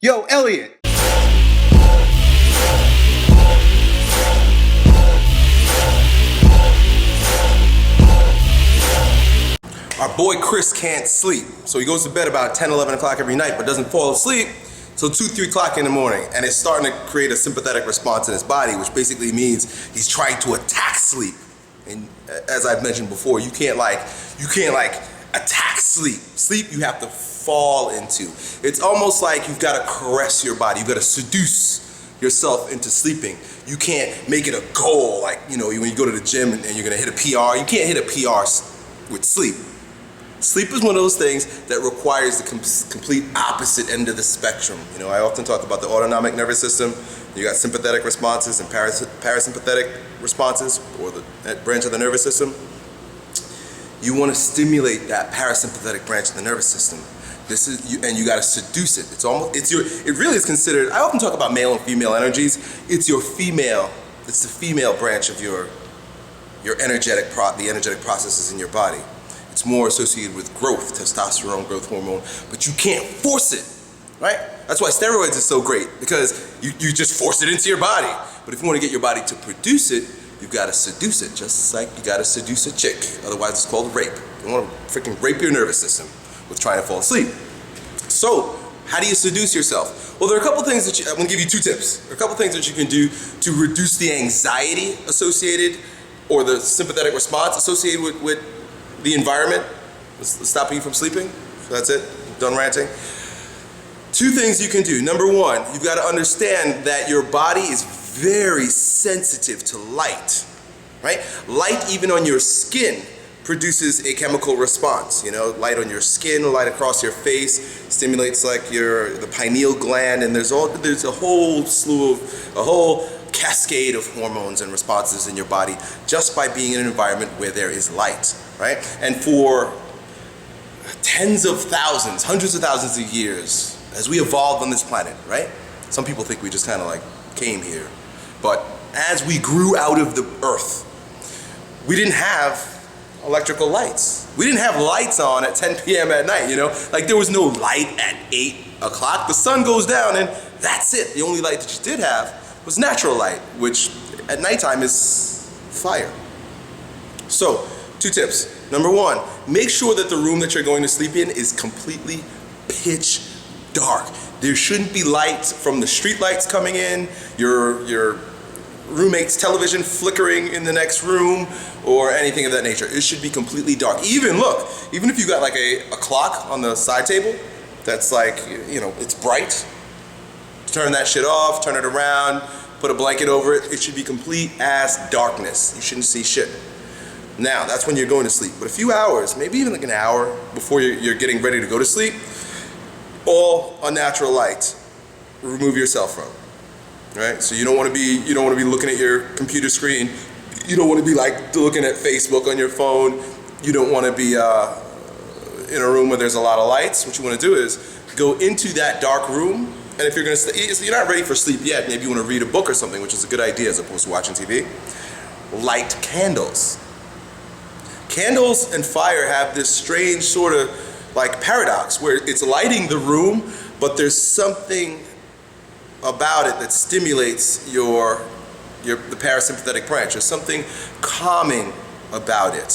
Yo, Elliot! Our boy Chris can't sleep, so he goes to bed about 10, 11 o'clock every night, but doesn't fall asleep till 2, 3 o'clock in the morning, and it's starting to create a sympathetic response in his body, which basically means he's trying to attack sleep. And as I've mentioned before, you can't attack sleep. Sleep you have to fall into. It's almost like you've got to caress your body. You've got to seduce yourself into sleeping. You can't make it a goal, like, you know, when you go to the gym and you're gonna hit a PR. You can't hit a PR with sleep. Sleep is one of those things that requires the complete opposite end of the spectrum. You know, I often talk about the autonomic nervous system. You got sympathetic responses and parasympathetic responses, or that branch of the nervous system. You want to stimulate that parasympathetic branch of the nervous system. And you got to seduce it. It really is considered. I often talk about male and female energies. It's the female branch of the energetic processes in your body. It's more associated with growth, testosterone, growth hormone, but you can't force it, right? That's why steroids is so great, because you just force it into your body. But if you want to get your body to produce it, you've got to seduce it, just like you got to seduce a chick. Otherwise, it's called rape. You want to freaking rape your nervous system with trying to fall asleep. So, how do you seduce yourself? Well, there are a couple things I'm going to give you 2 tips. There are a couple things that you can do to reduce the anxiety associated, or the sympathetic response associated with the environment stopping you from sleeping. So that's it. Done ranting. 2 things you can do. Number 1, you've got to understand that your body is very sensitive to light, right? Light, even on your skin, produces a chemical response. You know, light on your skin, light across your face, stimulates like the pineal gland, and there's a whole cascade of hormones and responses in your body just by being in an environment where there is light, right? And for tens of thousands, hundreds of thousands of years, as we evolved on this planet, right? Some people think we just kind of like came here, but as we grew out of the earth, we didn't have electrical lights. We didn't have lights on at 10 p.m. at night, you know? Like, there was no light at 8 o'clock. The sun goes down and that's it. The only light that you did have was natural light, which at nighttime is fire. So, 2 tips. Number 1, make sure that the room that you're going to sleep in is completely pitch dark. There shouldn't be light from the street lights coming in, your roommate's television flickering in the next room, or anything of that nature. It should be completely dark. Even if you got like a clock on the side table that's like, you know, it's bright, turn that shit off, turn it around, put a blanket over it. It should be complete ass darkness. You shouldn't see shit. Now, that's when you're going to sleep. But a few hours, maybe even like an hour before you're getting ready to go to sleep, all unnatural light, remove yourself from. Right? So you don't want to be looking at your computer screen. You don't want to be like looking at Facebook on your phone. You don't want to be in a room where there's a lot of lights. What you want to do is go into that dark room. And if you're not ready for sleep yet, maybe you want to read a book or something, which is a good idea as opposed to watching TV. Light candles. Candles and fire have this strange sort of like paradox where it's lighting the room, but there's something about it that stimulates the parasympathetic branch. There's something calming about it.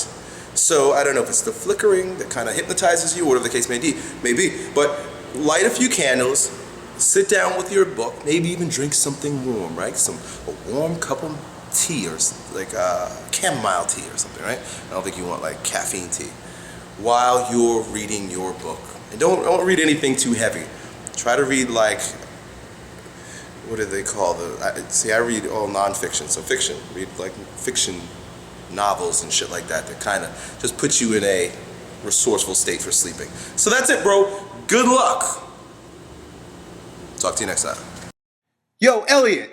So I don't know if it's the flickering that kind of hypnotizes you, whatever the case may be, but light a few candles, sit down with your book, maybe even drink something warm, right? A warm cup of tea, or like chamomile tea or something, right? I don't think you want like caffeine tea while you're reading your book. And don't read anything too heavy. Try to read like, what do they call I read all nonfiction, so fiction. Read like fiction novels and shit like that kind of just puts you in a resourceful state for sleeping. So that's it, bro. Good luck. Talk to you next time. Yo, Elliot.